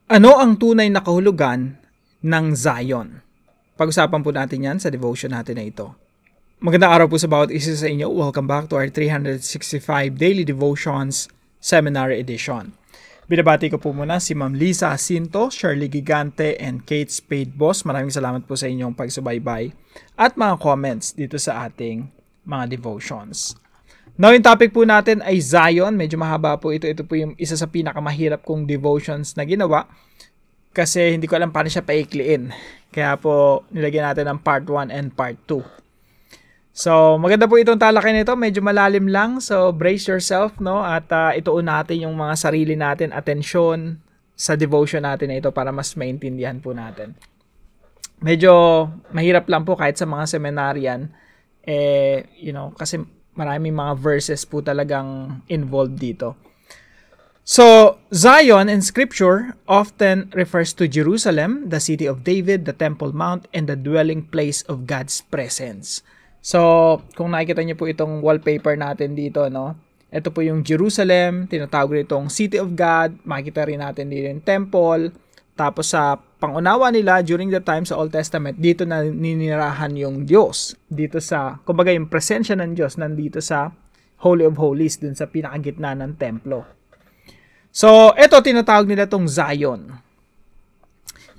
Ano ang tunay na kahulugan ng Zion? Pag-usapan po natin yan sa devotion natin na ito. Magandang araw po sa bawat isa sa inyo. Welcome back to our 365 Daily Devotions Seminar Edition. Binabati ko po muna si Ma'am Lisa Jacinto, Shirley Gigante, and Kate Spadebos. Maraming salamat po sa inyong pagsubaybay at mga comments dito sa ating mga devotions. Now, yung topic po natin ay Zion. Medyo mahaba po ito. Ito po yung isa sa pinakamahirap kong devotions na ginawa kasi hindi ko alam paano siya paikliin. Kaya po nilagyan natin ng part 1 and part 2. So, maganda po itong talakay nito. Medyo malalim lang. So, brace yourself, no? At ituon natin yung mga sarili natin, atensyon sa devotion natin na ito para mas maintindihan po natin. Medyo mahirap lang po kahit sa mga seminaryan. Kasi maraming mga verses po talagang involved dito. So, Zion in Scripture often refers to Jerusalem, the city of David, the Temple Mount, and the dwelling place of God's presence. So, kung nakikita niyo po itong wallpaper natin dito, no? Ito po yung Jerusalem, tinatawag rin itong City of God. Makikita rin natin dito yung Temple. Tapos sa pangunawa nila during the time sa Old Testament, dito na ninirahan yung Diyos. Dito sa, kumbaga yung presensya ng Diyos nandito sa Holy of Holies, dun sa pinakagitna ng templo. So, ito tinatawag nila tong Zion.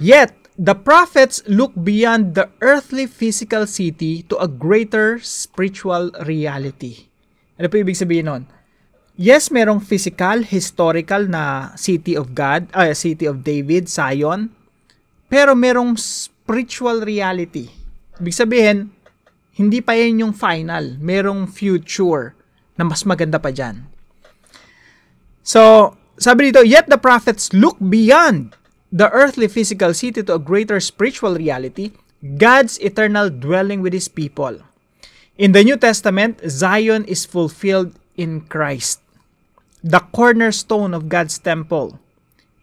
Yet, the prophets look beyond the earthly physical city to a greater spiritual reality. Ano po ibig sabihin nun? Yes, merong physical, historical na city of God, city of David, Zion, pero merong spiritual reality. Ibig sabihin, hindi pa yan yung final. Merong future na mas maganda pa dyan. So, sabi dito, yet the prophets look beyond the earthly physical city to a greater spiritual reality, God's eternal dwelling with His people. In the New Testament, Zion is fulfilled in Christ, the cornerstone of God's temple,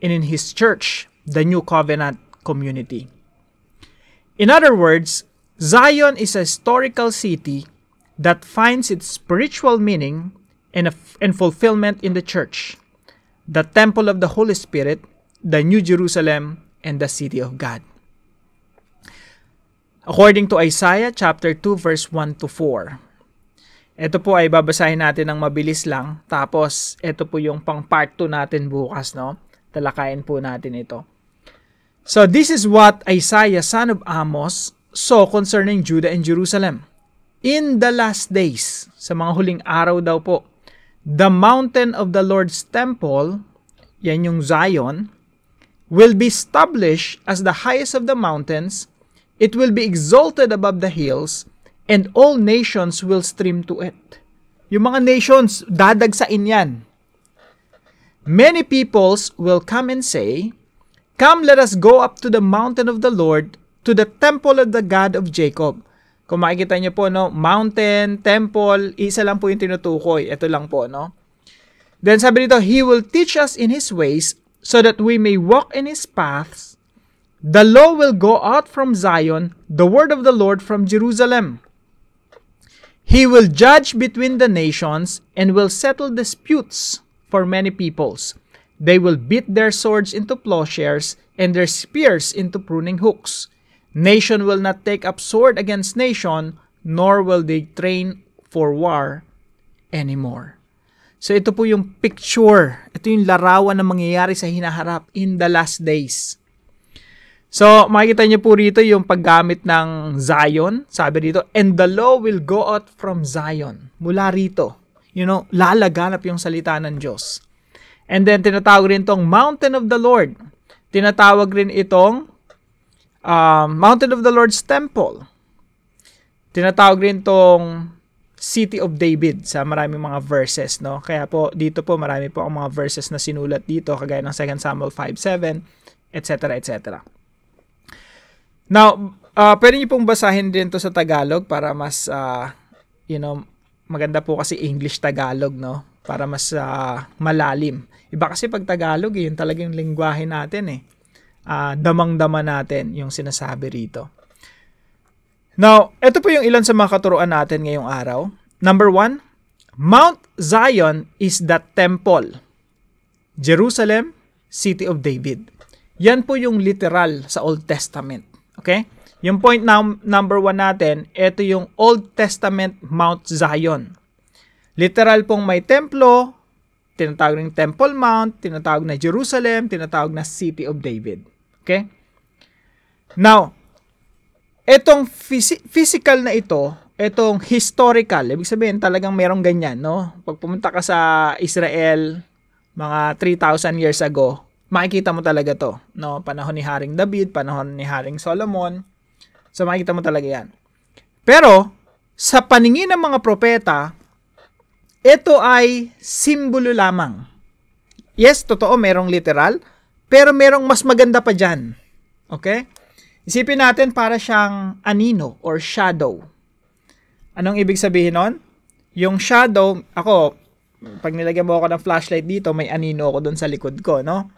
and in His church, the New Covenant community. In other words, Zion is a historical city that finds its spiritual meaning and fulfillment in the church, the temple of the Holy Spirit, the New Jerusalem, and the city of God. According to Isaiah chapter 2 verse 1 to 4. Ito po ay babasahin natin ng mabilis lang. Tapos, ito po yung pang part 2 natin bukas, no? Talakayin po natin ito. So, this is what Isaiah, son of Amos, saw concerning Judah and Jerusalem. In the last days, sa mga huling araw daw po, the mountain of the Lord's temple, yan yung Zion, will be established as the highest of the mountains. It will be exalted above the hills, and all nations will stream to it. Yung mga nations, dadagsain yan. Many peoples will come and say, come, let us go up to the mountain of the Lord, to the temple of the God of Jacob. Kung makikita niyo po, no, mountain, temple, isa lang po yung tinutukoy. Ito lang po, no. Then sabi dito, He will teach us in His ways, so that we may walk in His paths. The law will go out from Zion, the word of the Lord from Jerusalem. He will judge between the nations and will settle disputes for many peoples. They will beat their swords into plowshares and their spears into pruning hooks. Nation will not take up sword against nation, nor will they train for war anymore. So ito po yung picture. Ito yung larawan na mangyayari sa hinaharap in the last days. So, makikita niyo po rito yung paggamit ng Zion. Sabi dito, and the law will go out from Zion. Mula rito. Lalaganap yung salita ng Diyos. And then, tinatawag rin itong mountain of the Lord. Tinatawag rin itong mountain of the Lord's temple. Tinatawag rin itong city of David sa maraming mga verses, no? Kaya po, dito po, marami po ang mga verses na sinulat dito, kagaya ng 2 Samuel 5:7, etc., etc. Now, pwede niyo pong basahin din to sa Tagalog para mas, maganda po kasi English-Tagalog, no? Para mas malalim. Iba kasi pag Tagalog, yun talagang lingwahe natin, damang-dama natin yung sinasabi rito. Now, ito po yung ilan sa mga katuruan natin ngayong araw. Number 1, Mount Zion is the temple. Jerusalem, city of David. Yan po yung literal sa Old Testament. Okay? Yung point number 1 natin, ito yung Old Testament Mount Zion. Literal pong may templo, tinatawag ng Temple Mount, tinatawag na Jerusalem, tinatawag na City of David. Okay? Now, etong physical na ito, etong historical, ibig sabihin talagang merong ganyan, no? Pag pumunta ka sa Israel, mga 3,000 years ago, makikita mo talaga to, no? Panahon ni Haring David, panahon ni Haring Solomon. So, makikita mo talaga yan. Pero, sa paningin ng mga propeta, ito ay simbolo lamang. Yes, totoo, merong literal, pero merong mas maganda pa dyan. Okay? Isipin natin para siyang anino or shadow. Anong ibig sabihin nun? Yung shadow, ako, pag nilagyan mo ako ng flashlight dito, may anino ako doon sa likod ko, no?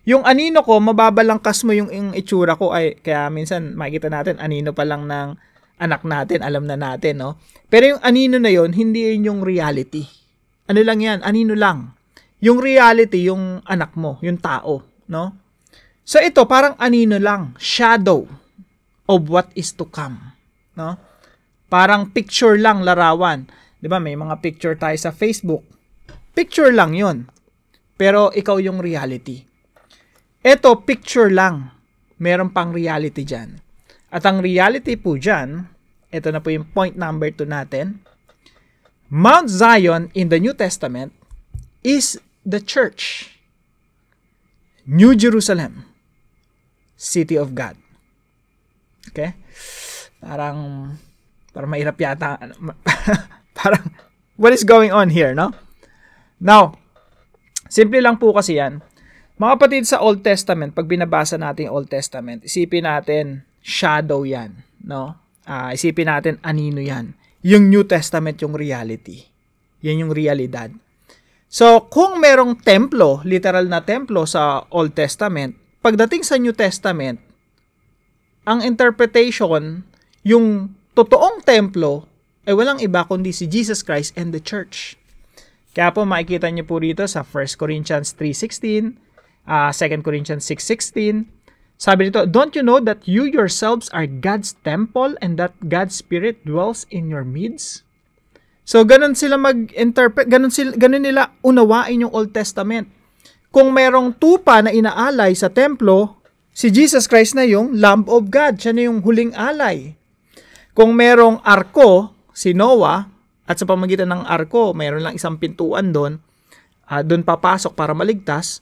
Yung anino ko, mababalangkas mo yung itsura ko, ay, kaya minsan makikita natin, anino pa lang ng anak natin, alam na natin, no? Pero yung anino na yon, hindi yun yung reality. Ano lang yan? Anino lang. Yung reality, yung anak mo, yung tao, no? So ito, parang anino lang, shadow of what is to come, no? Parang picture lang, larawan. 'Di ba? May mga picture tayo sa Facebook. Picture lang 'yon. Pero ikaw yung reality. Ito, picture lang. Meron pang reality diyan. At ang reality po diyan, ito na po yung point number 2 natin. Mount Zion in the New Testament is the church. New Jerusalem, City of God. Okay? Parang mahirap yata. Parang, what is going on here, no? Now, simple lang po kasi yan. Mga kapatid, sa Old Testament, pag binabasa natin yung Old Testament, isipin natin, shadow yan, no? Isipin natin, anino yan. Yung New Testament, yung reality. Yan yung realidad. So, kung merong templo, literal na templo sa Old Testament, pagdating sa New Testament, ang interpretation, yung totoong templo, ay walang iba kundi si Jesus Christ and the church. Kaya po makikita niyo po rito sa 1 Corinthians 3:16, 2 Corinthians 6:16, sabi dito, "Don't you know that you yourselves are God's temple and that God's Spirit dwells in your midst?" So, ganun sila mag-interpret, ganun nila unawain yung Old Testament. Kung merong tupa na inaalay sa templo, si Jesus Christ na yung Lamb of God. Siya na yung huling alay. Kung merong arko, si Noah, at sa pamagitan ng arko, mayroon lang isang pintuan doon, doon papasok para maligtas.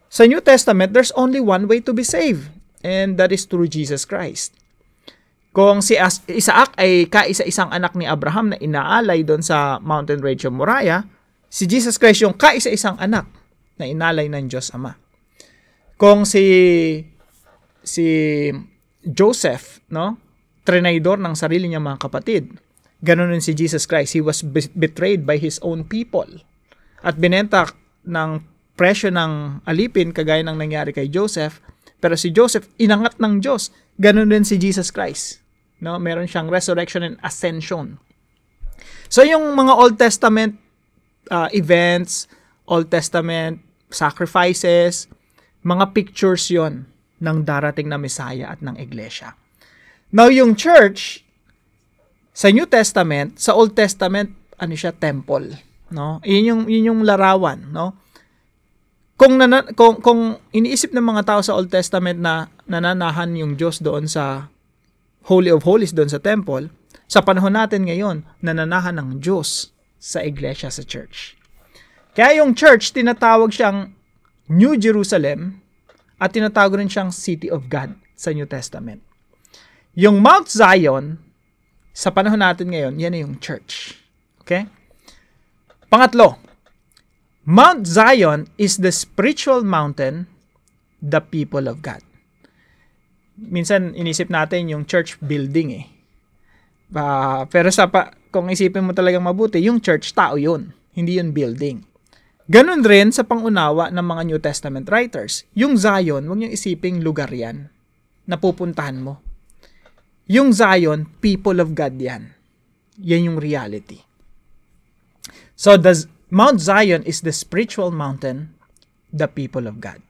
Sa New Testament, there's only one way to be saved, and that is through Jesus Christ. Kung si Isaac ay kaisa-isang anak ni Abraham na inaalay doon sa mountain range of Moriah, si Jesus Christ yung kaisa-isang anak na inalay ng Diyos Ama. Kung si Joseph, no, trinidor ng sarili niya mga kapatid, ganun din si Jesus Christ. He was betrayed by his own people at binenta ng presyo ng alipin kagaya ng nangyari kay Joseph. Pero si Joseph inangat ng Diyos. Ganun din si Jesus Christ. No, meron siyang resurrection and ascension. So yung mga Old Testament events, Old Testament sacrifices, mga pictures yon ng darating na Messiah at ng Iglesia. Now yung church sa New Testament, sa Old Testament, ano siya, temple, no? Yun yung larawan, no? Kung iniisip ng mga tao sa Old Testament na nananahan yung Diyos doon sa Holy of Holies doon sa temple, sa panahon natin ngayon, nananahan ng Diyos sa iglesia, sa church. Kaya yung church, tinatawag siyang New Jerusalem at tinatawag rin siyang City of God sa New Testament. Yung Mount Zion, sa panahon natin ngayon, yan na yung church. Okay? Pangatlo, Mount Zion is the spiritual mountain, the people of God. Minsan inisip natin yung church building eh. Pero kung isipin mo talagang mabuti, yung church, tao yun. Hindi yun building. Ganun rin sa pangunawa ng mga New Testament writers. Yung Zion, huwag niyong isiping lugar yan na pupuntahan mo. Yung Zion, people of God yan. Yan yung reality. So, Mount Zion is the spiritual mountain, the people of God.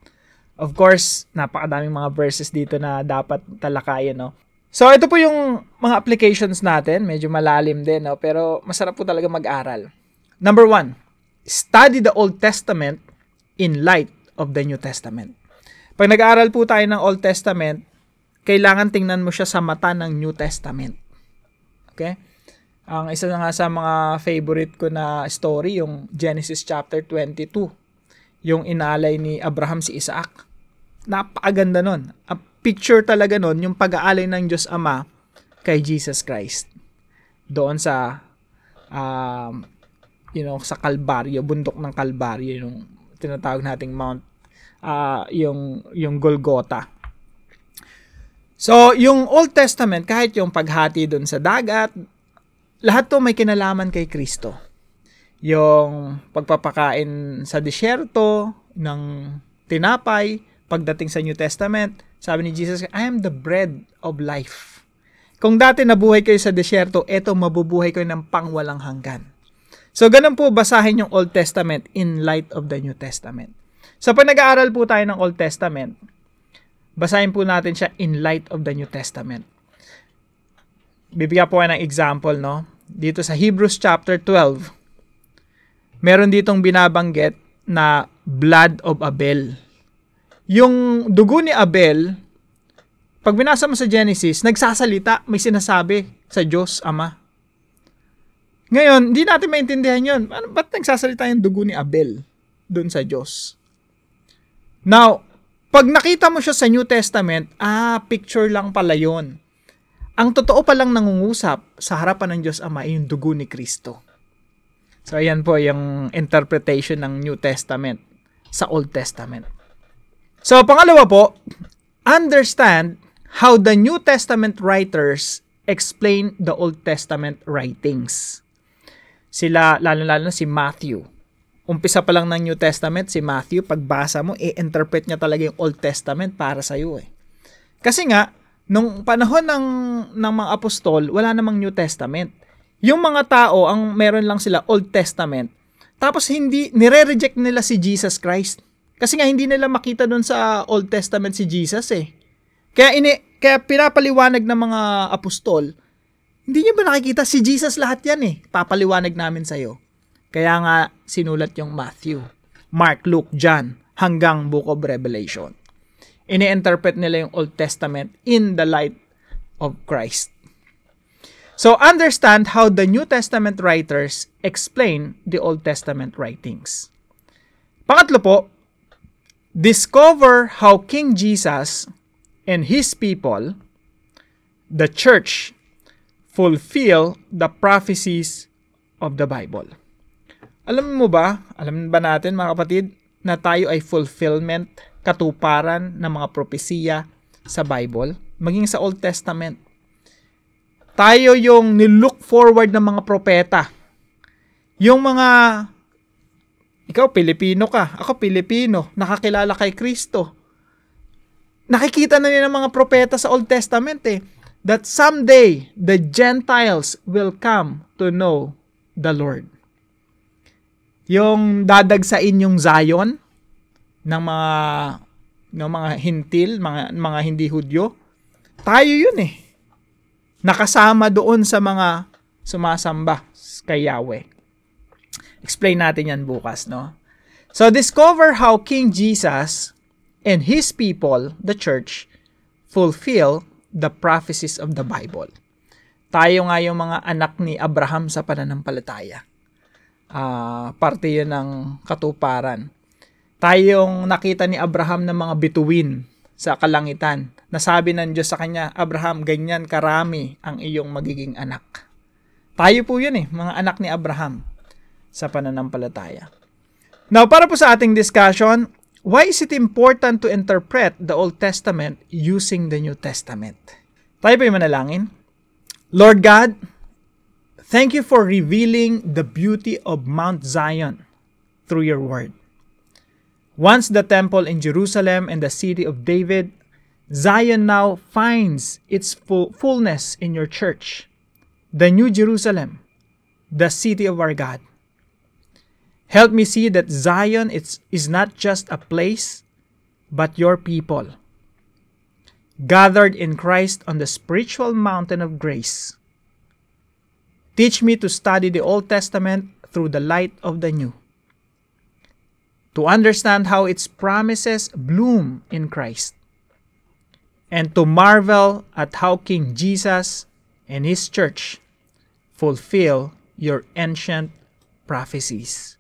Of course, napakadaming mga verses dito na dapat talakayin, no? So, ito po yung mga applications natin. Medyo malalim din, no? Pero masarap po talaga mag-aral. Number 1, study the Old Testament in light of the New Testament. Pag nag-aaral po tayo ng Old Testament, kailangan tingnan mo siya sa mata ng New Testament. Okay? Ang isa na nga sa mga favorite ko na story, yung Genesis chapter 22. Yung inalay ni Abraham si Isaac. Napakaganda nun. A picture talaga nun, yung pag-aalay ng Diyos Ama kay Jesus Christ. Doon sa, sa Kalbaryo, bundok ng Kalbaryo, yung tinatawag nating Mount, yung Golgotha. So, yung Old Testament, kahit yung paghati doon sa dagat, lahat to may kinalaman kay Kristo. Yung pagpapakain sa disyerto ng tinapay, pagdating sa New Testament, sabi ni Jesus, I am the bread of life. Kung dati nabuhay kayo sa disyerto, eto mabubuhay kayo ng pangwalang hanggan. So, ganun po basahin yung Old Testament in light of the New Testament. So, pag nag-aaral po tayo ng Old Testament, basahin po natin siya in light of the New Testament. Bibigyan po kayo ng example, no? Dito sa Hebrews chapter 12, meron ditong binabanggit na blood of Abel. Yung dugo ni Abel, pag binasa mo sa Genesis, nagsasalita, may sinasabi sa Diyos Ama. Ngayon, hindi natin maintindihan yun. Ba't nagsasalita yung dugo ni Abel doon sa Diyos? Now, pag nakita mo siya sa New Testament, picture lang pala yun. Ang totoo palang nangungusap sa harapan ng Diyos Ama ay yung dugo ni Kristo. So, ayan po yung interpretation ng New Testament sa Old Testament. So, pangalawa po, understand how the New Testament writers explain the Old Testament writings. Sila, lalo-lalo na si Matthew. Umpisa pa lang ng New Testament, si Matthew, pagbasa mo, i-interpret niya talaga yung Old Testament para sa iyo eh. Kasi nga, nung panahon ng mga apostol, wala namang New Testament. Yung mga tao, ang meron lang sila Old Testament. Tapos hindi, nire-reject nila si Jesus Christ. Kasi nga hindi nila makita doon sa Old Testament si Jesus eh. Kaya pinapaliwanag ng mga apostol, hindi niyo ba nakikita si Jesus lahat yan eh. Papaliwanag namin sa iyo. Kaya nga sinulat yung Matthew, Mark, Luke, John, hanggang Book of Revelation. Ini-interpret nila yung Old Testament in the light of Christ. So understand how the New Testament writers explain the Old Testament writings. Pangatlo po, discover how King Jesus and His people, the church, fulfill the prophecies of the Bible. Alam ba natin mga kapatid, na tayo ay fulfillment, katuparan ng mga propesiya sa Bible, maging sa Old Testament. Tayo yung nilook forward ng mga propeta. Yung mga, ikaw Pilipino ka, ako Pilipino, nakakilala kay Kristo. Nakikita na nila ng mga propeta sa Old Testament that someday the Gentiles will come to know the Lord. Yung dadagsain yung Zion ng mga hintil, mga hindi Hudyo, tayo yun nakasama doon sa mga sumasamba kay Yahweh. Explain natin yan bukas, no? So, discover how King Jesus and His people, the church, fulfill the prophecies of the Bible. Tayo nga yung mga anak ni Abraham sa pananampalataya. Parte yun ng katuparan. Tayong nakita ni Abraham ng mga bituin sa kalangitan. Nasabi ng Diyos sa kanya, Abraham, ganyan karami ang iyong magiging anak. Tayo po yun mga anak ni Abraham sa pananampalataya. Now, para po sa ating discussion, why is it important to interpret the Old Testament using the New Testament? Tayo po yung manalangin. Lord God, thank you for revealing the beauty of Mount Zion through your word. Once the temple in Jerusalem and the city of David, Zion now finds its fullness in your church, the New Jerusalem, the city of our God. Help me see that Zion is not just a place, but your people, gathered in Christ on the spiritual mountain of grace. Teach me to study the Old Testament through the light of the New, to understand how its promises bloom in Christ, and to marvel at how King Jesus and His church fulfill your ancient prophecies.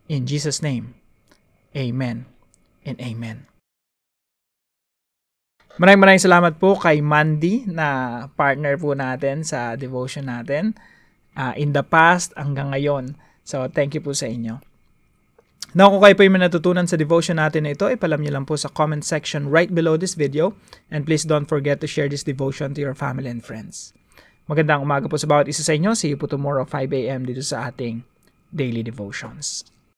In Jesus' name, Amen and Amen. Maraming salamat po kay Mandy na partner po natin sa devotion natin in the past hanggang ngayon. So, thank you po sa inyo. Now, kung kayo po yung natutunan sa devotion natin na ito, ipalam nyo lang po sa comment section right below this video. And please don't forget to share this devotion to your family and friends. Magandang umaga po sa bawat isa sa inyo. See you po tomorrow 5 a.m. dito sa ating Daily Devotions.